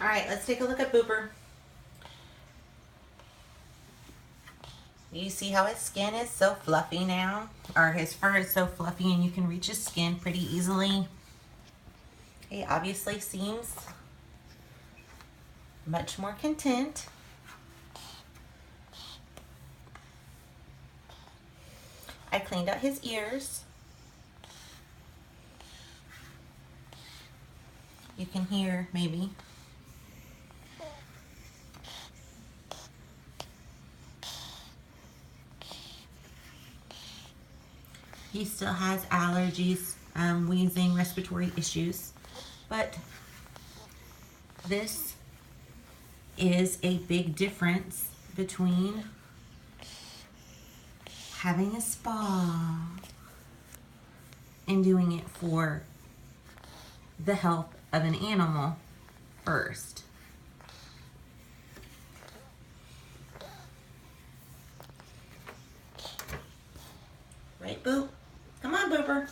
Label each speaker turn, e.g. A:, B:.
A: All right, let's take a look at Booper. You see how his skin is so fluffy now? Or his fur is so fluffy and you can reach his skin pretty easily. He obviously seems much more content. I cleaned out his ears. You can hear maybe. He still has allergies, wheezing, respiratory issues, but this is a big difference between having a spa and doing it for the health of an animal first. Right, Boop? Come on, Booper.